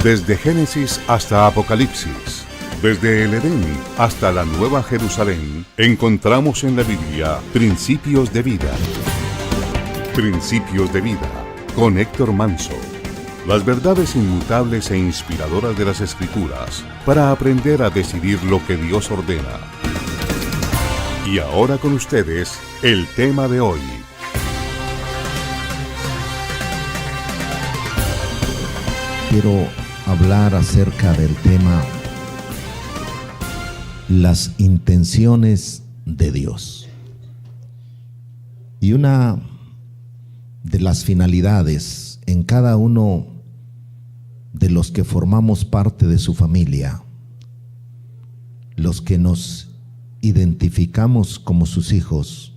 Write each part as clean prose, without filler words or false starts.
Desde Génesis hasta Apocalipsis, desde el Edén hasta la Nueva Jerusalén, encontramos en la Biblia principios de vida. Principios de vida, con Héctor Manso. Las verdades inmutables e inspiradoras de las Escrituras para aprender a decidir lo que Dios ordena. Y ahora con ustedes, el tema de hoy. Quiero hablar acerca del tema las intenciones de Dios. Y una de las finalidades en cada uno de los que formamos parte de su familia, los que nos identificamos como sus hijos,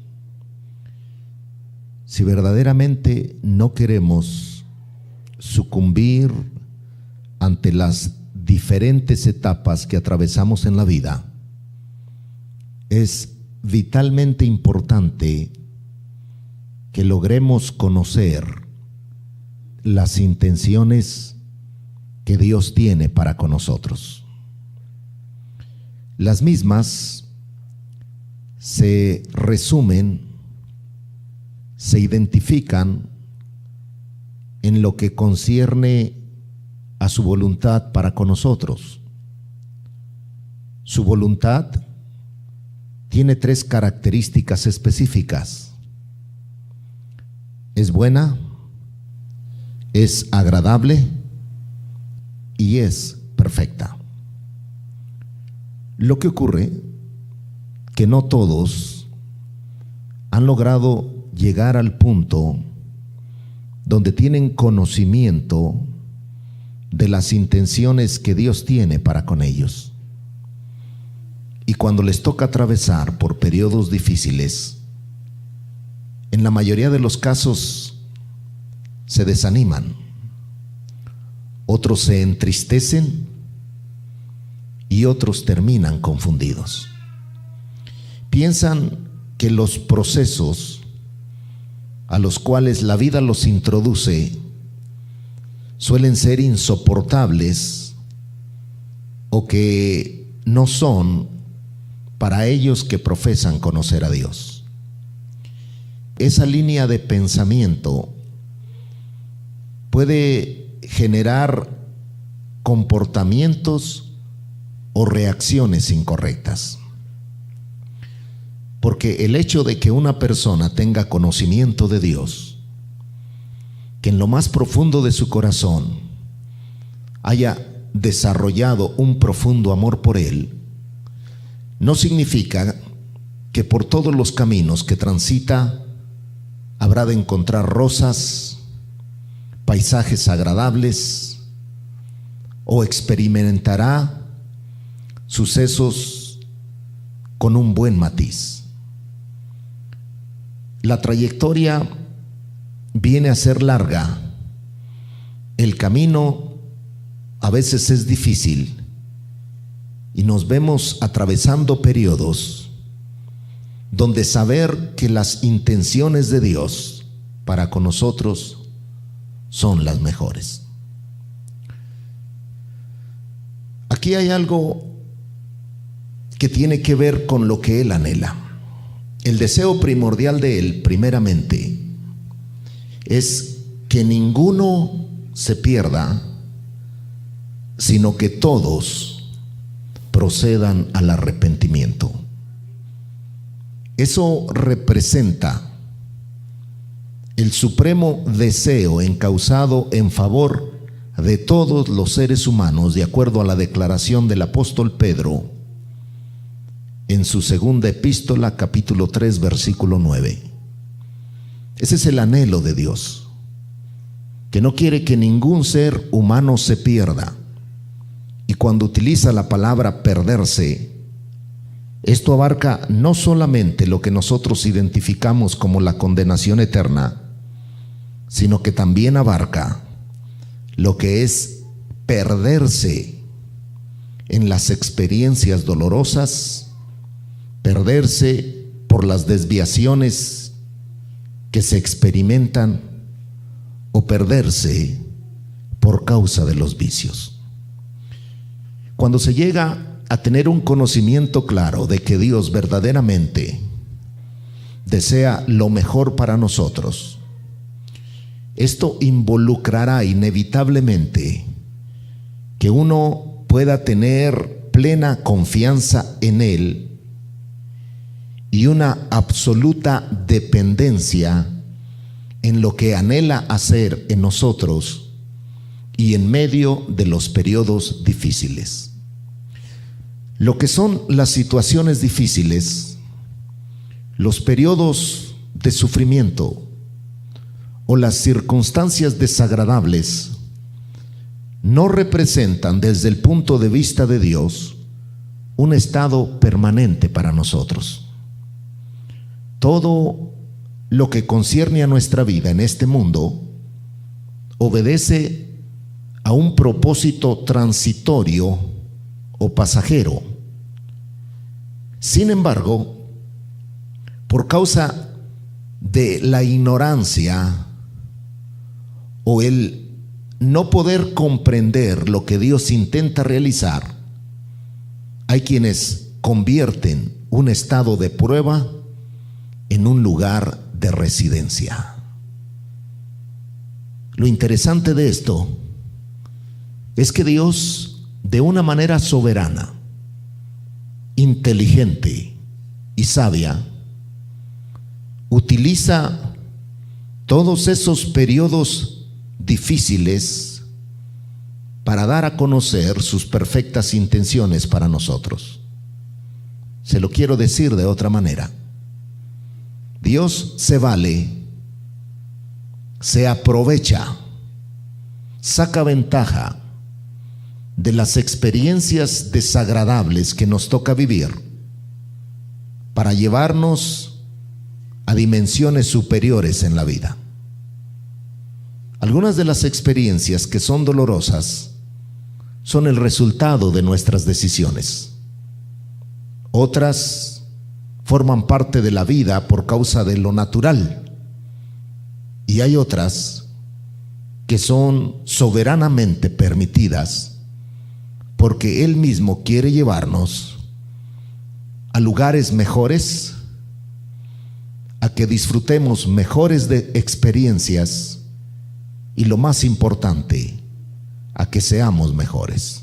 si verdaderamente no queremos sucumbir ante las diferentes etapas que atravesamos en la vida, es vitalmente importante que logremos conocer las intenciones que Dios tiene para con nosotros. Las mismas se resumen, se identifican en lo que concierne a su voluntad para con nosotros. Su voluntad tiene 3 características específicas: es buena, es agradable y es perfecta. Lo que ocurre que no todos han logrado llegar al punto donde tienen conocimiento de las intenciones que Dios tiene para con ellos. Y cuando les toca atravesar por periodos difíciles, en la mayoría de los casos se desaniman, otros se entristecen y otros terminan confundidos. Piensan que los procesos a los cuales la vida los introduce suelen ser insoportables o que no son para ellos que profesan conocer a Dios. Esa línea de pensamiento puede generar comportamientos o reacciones incorrectas. Porque el hecho de que una persona tenga conocimiento de Dios, que en lo más profundo de su corazón haya desarrollado un profundo amor por Él, no significa que por todos los caminos que transita habrá de encontrar rosas, paisajes agradables, o experimentará sucesos con un buen matiz. La trayectoria viene a ser larga, el camino a veces es difícil y nos vemos atravesando periodos donde saber que las intenciones de Dios para con nosotros son las mejores. Aquí hay algo que tiene que ver con lo que Él anhela. El deseo primordial de Él, primeramente, es que ninguno se pierda, sino que todos procedan al arrepentimiento. Eso representa el supremo deseo encauzado en favor de todos los seres humanos, de acuerdo a la declaración del apóstol Pedro en su segunda epístola, capítulo 3, versículo 9. Ese es el anhelo de Dios, que no quiere que ningún ser humano se pierda. Y cuando utiliza la palabra perderse, esto abarca no solamente lo que nosotros identificamos como la condenación eterna, sino que también abarca lo que es perderse en las experiencias dolorosas, perderse por las desviaciones que se experimentan o perderse por causa de los vicios. Cuando se llega a tener un conocimiento claro de que Dios verdaderamente desea lo mejor para nosotros, esto involucrará inevitablemente que uno pueda tener plena confianza en Él y una absoluta dependencia en lo que anhela hacer en nosotros y en medio de los periodos difíciles. Lo que son las situaciones difíciles, los periodos de sufrimiento o las circunstancias desagradables no representan desde el punto de vista de Dios un estado permanente para nosotros. Todo lo que concierne a nuestra vida en este mundo obedece a un propósito transitorio o pasajero. Sin embargo, por causa de la ignorancia o el no poder comprender lo que Dios intenta realizar, hay quienes convierten un estado de prueba en un lugar de residencia. Lo interesante de esto es que Dios, de una manera soberana, inteligente y sabia, utiliza todos esos periodos difíciles para dar a conocer sus perfectas intenciones para nosotros. Se lo quiero decir de otra manera. Dios se vale, se aprovecha, saca ventaja de las experiencias desagradables que nos toca vivir para llevarnos a dimensiones superiores en la vida. Algunas de las experiencias que son dolorosas son el resultado de nuestras decisiones. Otras forman parte de la vida por causa de lo natural. Y hay otras que son soberanamente permitidas porque Él mismo quiere llevarnos a lugares mejores, a que disfrutemos mejores de experiencias y, lo más importante, a que seamos mejores.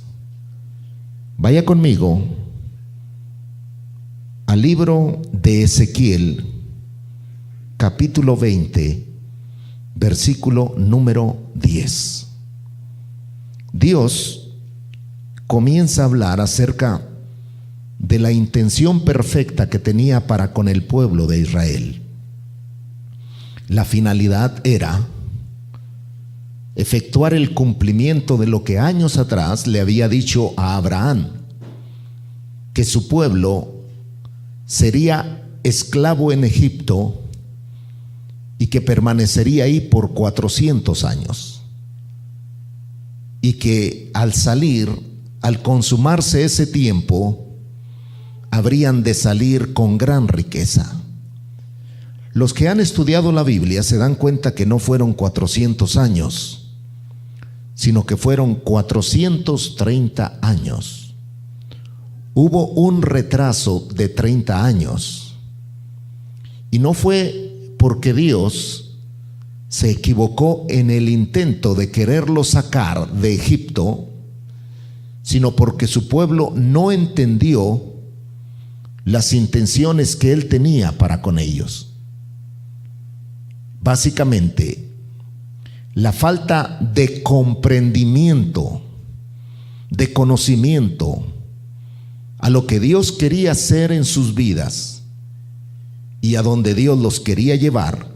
Vaya conmigo al libro de Ezequiel, capítulo 20, versículo número 10. Dios comienza a hablar acerca de la intención perfecta que tenía para con el pueblo de Israel. La finalidad era efectuar el cumplimiento de lo que años atrás le había dicho a Abraham, que su pueblo sería esclavo en Egipto y que permanecería ahí por 400 años. Y que al salir, al consumarse ese tiempo, habrían de salir con gran riqueza. Los que han estudiado la Biblia se dan cuenta que no fueron 400 años, sino que fueron 430 años. Hubo un retraso de 30 años. Y no fue porque Dios se equivocó en el intento de quererlo sacar de Egipto, sino porque su pueblo no entendió las intenciones que Él tenía para con ellos. Básicamente, la falta de comprendimiento, de conocimiento a lo que Dios quería hacer en sus vidas y a donde Dios los quería llevar,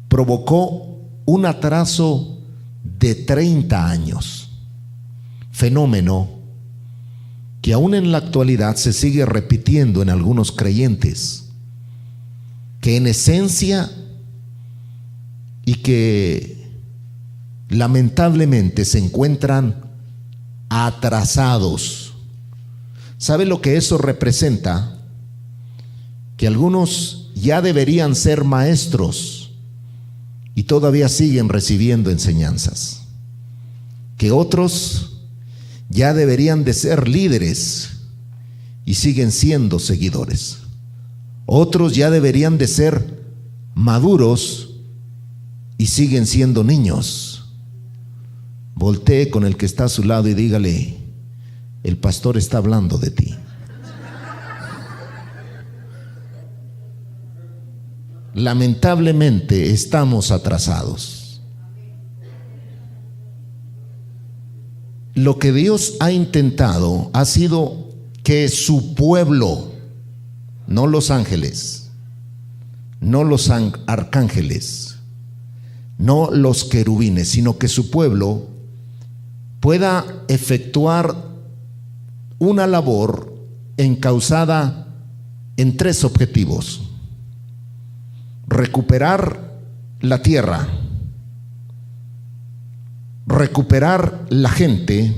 provocó un atraso de 30 años, fenómeno que aún en la actualidad se sigue repitiendo en algunos creyentes, que en esencia y que lamentablemente se encuentran atrasados. ¿Sabe lo que eso representa? Que algunos ya deberían ser maestros y todavía siguen recibiendo enseñanzas. Que otros ya deberían de ser líderes y siguen siendo seguidores. Otros ya deberían de ser maduros y siguen siendo niños. Voltee con el que está a su lado y dígale: el pastor está hablando de ti. Lamentablemente estamos atrasados. Lo que Dios ha intentado ha sido que su pueblo, no los ángeles, no los arcángeles, no los querubines, sino que su pueblo pueda efectuar una labor encauzada en 3 objetivos: recuperar la tierra, recuperar la gente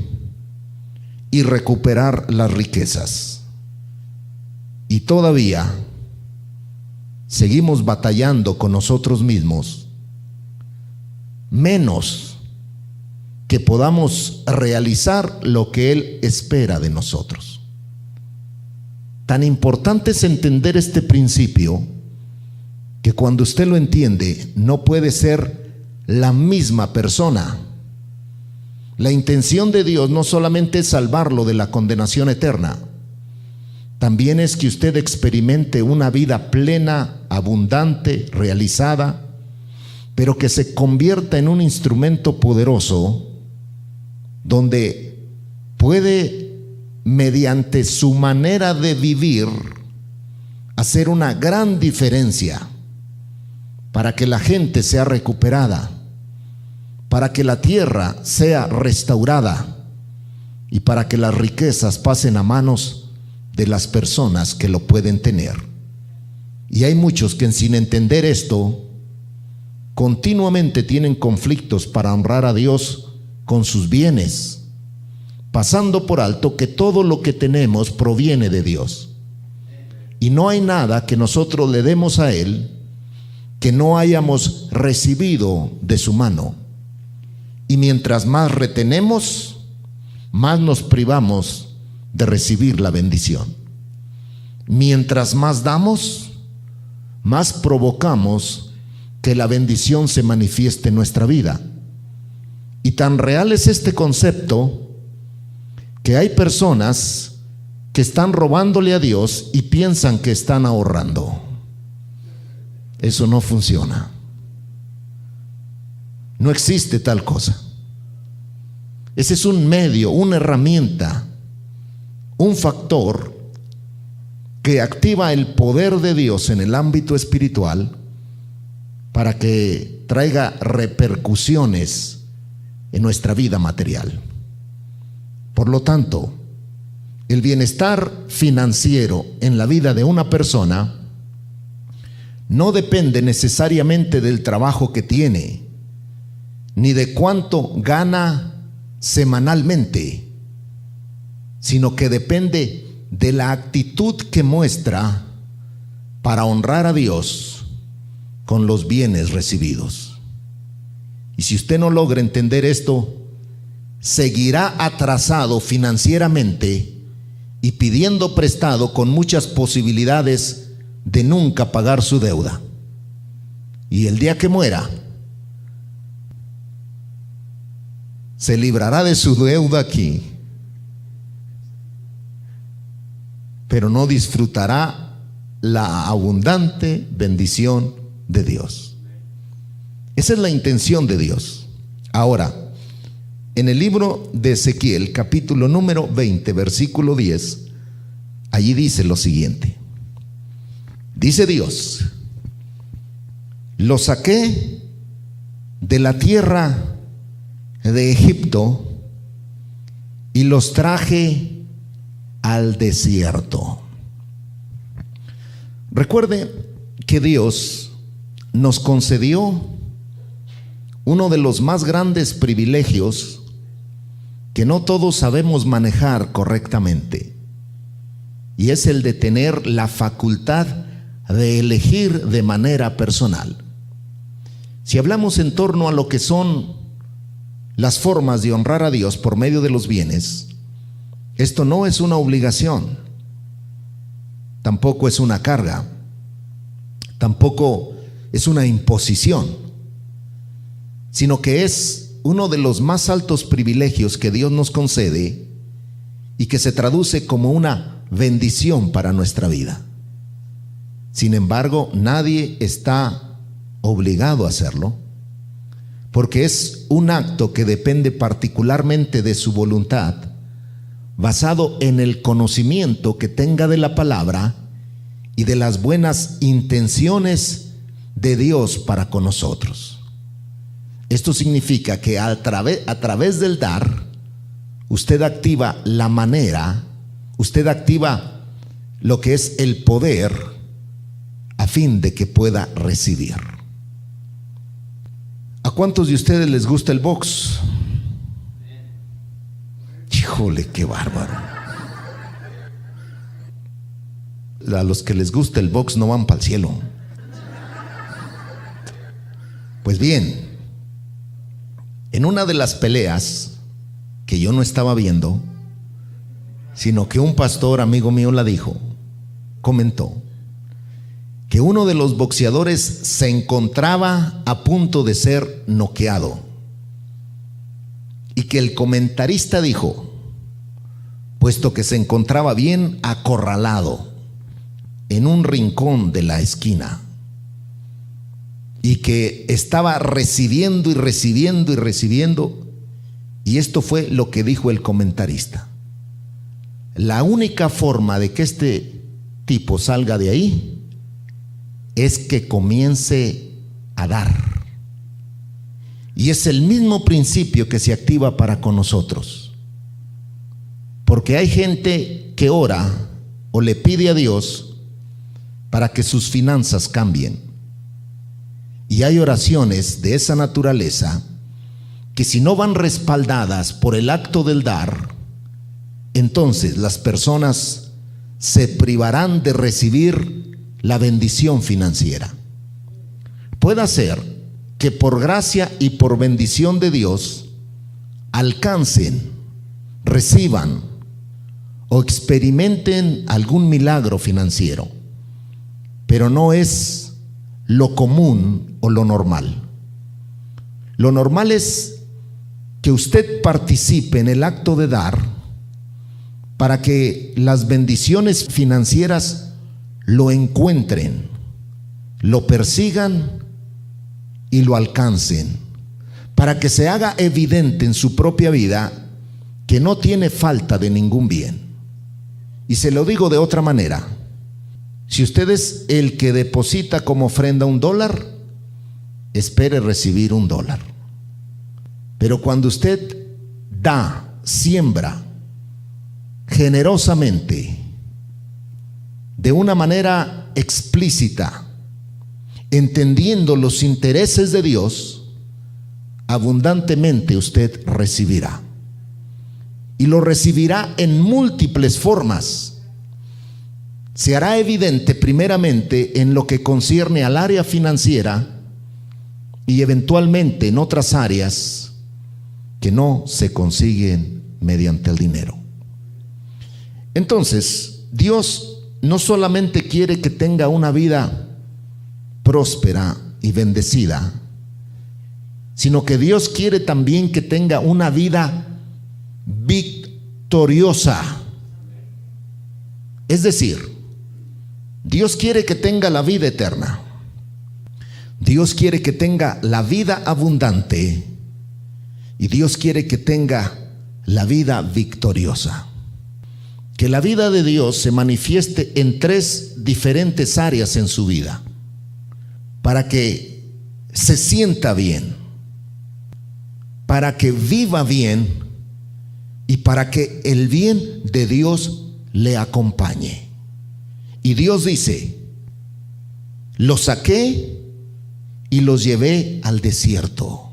y recuperar las riquezas. Y todavía seguimos batallando con nosotros mismos, menos que podamos realizar lo que Él espera de nosotros. Tan importante es entender este principio que cuando usted lo entiende, no puede ser la misma persona. La intención de Dios no solamente es salvarlo de la condenación eterna, también es que usted experimente una vida plena, abundante, realizada, pero que se convierta en un instrumento poderoso donde puede, mediante su manera de vivir, hacer una gran diferencia para que la gente sea recuperada, para que la tierra sea restaurada y para que las riquezas pasen a manos de las personas que lo pueden tener. Y hay muchos que sin entender esto, continuamente tienen conflictos para honrar a Dios con sus bienes, pasando por alto que todo lo que tenemos proviene de Dios. Y no hay nada que nosotros le demos a Él que no hayamos recibido de su mano. Y mientras más retenemos, más nos privamos de recibir la bendición. Mientras más damos, más provocamos que la bendición se manifieste en nuestra vida. Y tan real es este concepto que hay personas que están robándole a Dios y piensan que están ahorrando. Eso no funciona. No existe tal cosa. Ese es un medio, una herramienta, un factor que activa el poder de Dios en el ámbito espiritual para que traiga repercusiones en nuestra vida material. Por lo tanto, el bienestar financiero en la vida de una persona no depende necesariamente del trabajo que tiene, ni de cuánto gana semanalmente, sino que depende de la actitud que muestra para honrar a Dios con los bienes recibidos. Y si usted no logra entender esto, seguirá atrasado financieramente y pidiendo prestado con muchas posibilidades de nunca pagar su deuda. Y el día que muera, se librará de su deuda aquí, pero no disfrutará la abundante bendición de Dios. Esa es la intención de Dios. Ahora, en el libro de Ezequiel, capítulo número 20, versículo 10, allí dice lo siguiente. Dice Dios: los saqué de la tierra de Egipto y los traje al desierto. Recuerde que Dios nos concedió uno de los más grandes privilegios que no todos sabemos manejar correctamente, y es el de tener la facultad de elegir de manera personal. Si hablamos en torno a lo que son las formas de honrar a Dios por medio de los bienes, Esto no es una obligación, tampoco es una carga, tampoco es una imposición, sino que es uno de los más altos privilegios que Dios nos concede y que se traduce como una bendición para nuestra vida. Sin embargo, nadie está obligado a hacerlo, porque es un acto que depende particularmente de su voluntad, basado en el conocimiento que tenga de la palabra y de las buenas intenciones de Dios para con nosotros. Esto significa que a través del dar, usted activa la manera, usted activa lo que es el poder a fin de que pueda recibir. ¿A cuántos de ustedes les gusta el box? Híjole, qué bárbaro. A los que les gusta el box no van para el cielo. Pues bien, en una de las peleas que yo no estaba viendo, sino que un pastor amigo mío la dijo, comentó que uno de los boxeadores se encontraba a punto de ser noqueado y que el comentarista dijo, puesto que se encontraba bien acorralado en un rincón de la esquina y que estaba recibiendo y recibiendo y recibiendo, y esto fue lo que dijo el comentarista: la única forma de que este tipo salga de ahí es que comience a dar. Y es el mismo principio que se activa para con nosotros, porque hay gente que ora o le pide a Dios para que sus finanzas cambien, y hay oraciones de esa naturaleza que si no van respaldadas por el acto del dar, entonces las personas se privarán de recibir la bendición financiera. Puede ser que por gracia y por bendición de Dios alcancen, reciban o experimenten algún milagro financiero, pero no es lo común o lo normal. Lo normal es que usted participe en el acto de dar para que las bendiciones financieras lo encuentren, lo persigan y lo alcancen, para que se haga evidente en su propia vida que no tiene falta de ningún bien. Y se lo digo de otra manera: si usted es el que deposita como ofrenda $1, espere recibir $1. Pero cuando usted da, siembra generosamente, de una manera explícita, entendiendo los intereses de Dios, abundantemente usted recibirá. Y lo recibirá en múltiples formas. Se hará evidente primeramente en lo que concierne al área financiera y eventualmente en otras áreas que no se consiguen mediante el dinero. Entonces, Dios no solamente quiere que tenga una vida próspera y bendecida, sino que Dios quiere también que tenga una vida victoriosa. Es decir, Dios quiere que tenga la vida eterna. Dios quiere que tenga la vida abundante y Dios quiere que tenga la vida victoriosa. Que la vida de Dios se manifieste en 3 diferentes áreas en su vida, para que se sienta bien, para que viva bien y para que el bien de Dios le acompañe. Y Dios dice: los saqué y los llevé al desierto,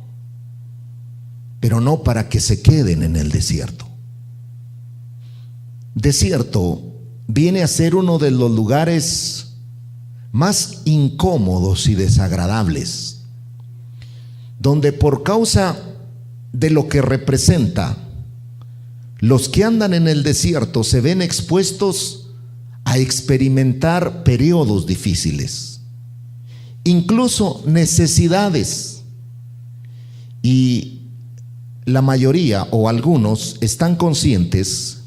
pero no para que se queden en el desierto. Desierto viene a ser uno de los lugares más incómodos y desagradables, donde por causa de lo que representa, los que andan en el desierto se ven expuestos a experimentar periodos difíciles, incluso necesidades. Y la mayoría o algunos están conscientes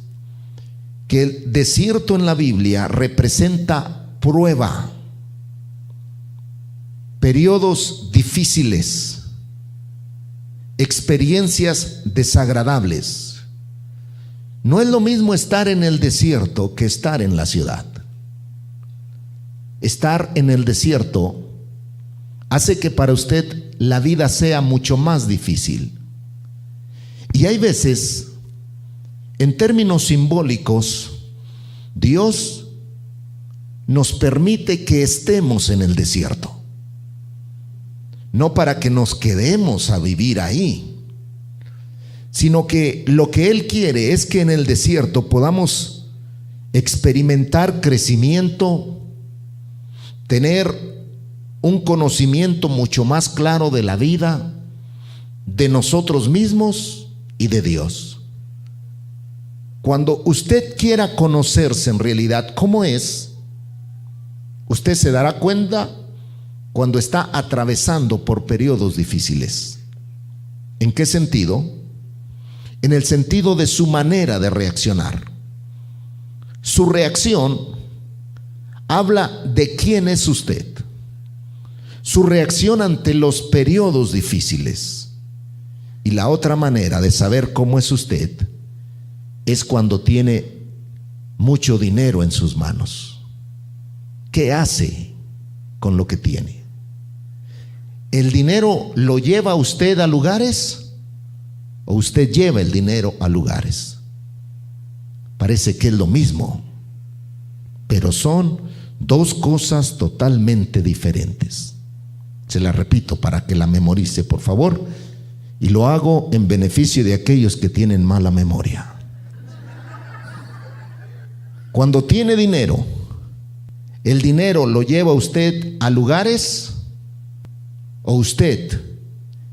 que el desierto en la Biblia representa prueba, periodos difíciles, experiencias desagradables. No es lo mismo estar en el desierto que estar en la ciudad. Estar en el desierto hace que para usted la vida sea mucho más difícil. Y hay veces, en términos simbólicos, Dios nos permite que estemos en el desierto. No para que nos quedemos a vivir ahí, sino que lo que Él quiere es que en el desierto podamos experimentar crecimiento, tener un conocimiento mucho más claro de la vida, de nosotros mismos y de Dios. Cuando usted quiera conocerse en realidad cómo es, usted se dará cuenta cuando está atravesando por periodos difíciles. ¿En qué sentido? En el sentido de su manera de reaccionar. Su reacción habla de quién es usted. Su reacción ante los periodos difíciles. Y la otra manera de saber cómo es usted es cuando tiene mucho dinero en sus manos. ¿Qué hace con lo que tiene? ¿El dinero lo lleva usted a lugares o usted lleva el dinero a lugares? Parece que es lo mismo, pero son dos cosas totalmente diferentes. Se la repito para que la memorice, por favor, y lo hago en beneficio de aquellos que tienen mala memoria. Cuando tiene dinero, ¿el dinero lo lleva usted a lugares o usted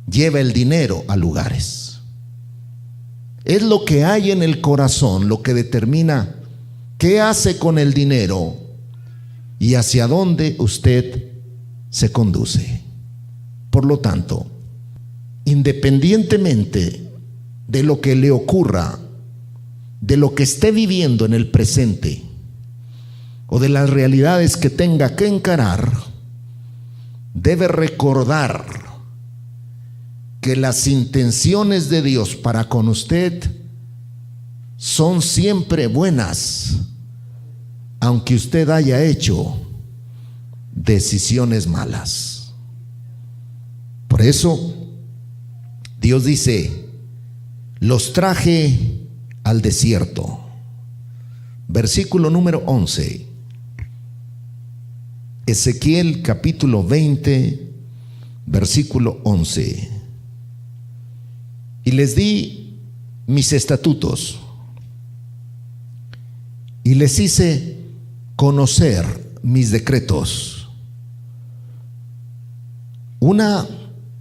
lleva el dinero a lugares? Es lo que hay en el corazón lo que determina qué hace con el dinero y hacia dónde usted se conduce. Por lo tanto, independientemente de lo que le ocurra, de lo que esté viviendo en el presente o de las realidades que tenga que encarar, debe recordar que las intenciones de Dios para con usted son siempre buenas, aunque usted haya hecho decisiones malas. Por eso Dios dice: los traje al desierto. Versículo número 11. Ezequiel capítulo 20, versículo 11. Y les di mis estatutos y les hice conocer mis decretos. Una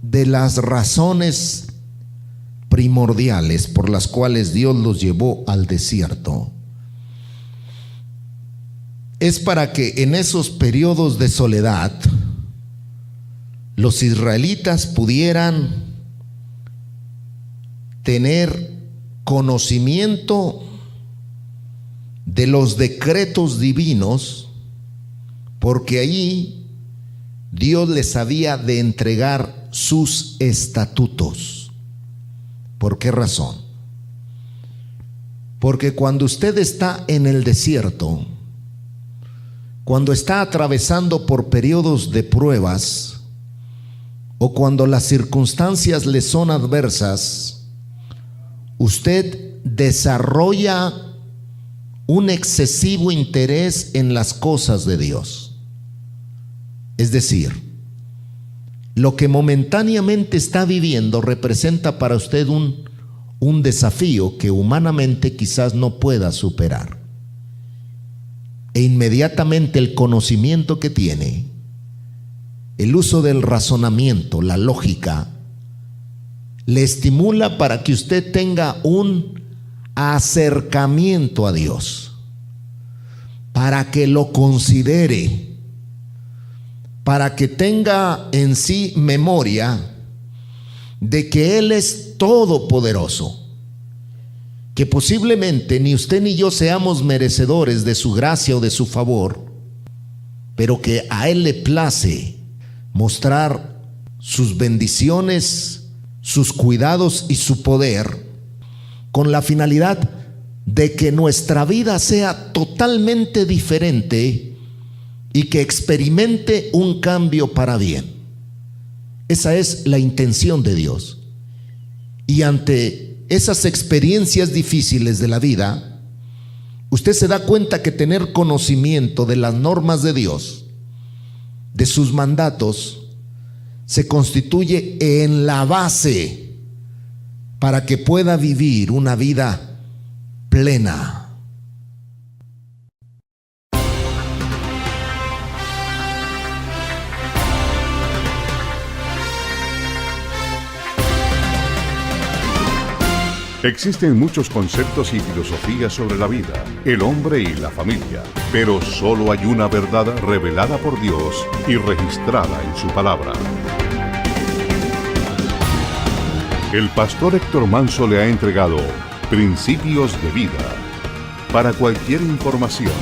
de las razones primordiales por las cuales Dios los llevó al desierto es para que en esos periodos de soledad los israelitas pudieran tener conocimiento de los decretos divinos, porque allí Dios les había de entregar sus estatutos. ¿Por qué razón? Porque cuando usted está en el desierto, cuando está atravesando por periodos de pruebas o cuando las circunstancias le son adversas, usted desarrolla un excesivo interés en las cosas de Dios. Es decir, lo que momentáneamente está viviendo representa para usted un desafío que humanamente quizás no pueda superar. E inmediatamente el conocimiento que tiene, el uso del razonamiento, la lógica, le estimula para que usted tenga un acercamiento a Dios, para que lo considere, para que tenga en sí memoria de que Él es todopoderoso, que posiblemente ni usted ni yo seamos merecedores de su gracia o de su favor, pero que a Él le place mostrar sus bendiciones, sus cuidados y su poder, con la finalidad de que nuestra vida sea totalmente diferente y que experimente un cambio para bien. Esa es la intención de Dios. Y ante esas experiencias difíciles de la vida, usted se da cuenta que tener conocimiento de las normas de Dios, de sus mandatos, se constituye en la base para que pueda vivir una vida plena. Existen muchos conceptos y filosofías sobre la vida, el hombre y la familia, pero solo hay una verdad revelada por Dios y registrada en su palabra. El pastor Héctor Manso le ha entregado Principios de Vida. Para cualquier información,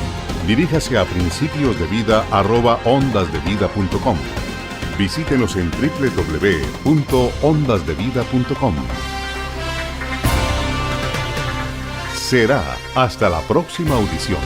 diríjase a principiosdevida@ondasdevida.com. Visítenos en www.ondasdevida.com. Será hasta la próxima audición.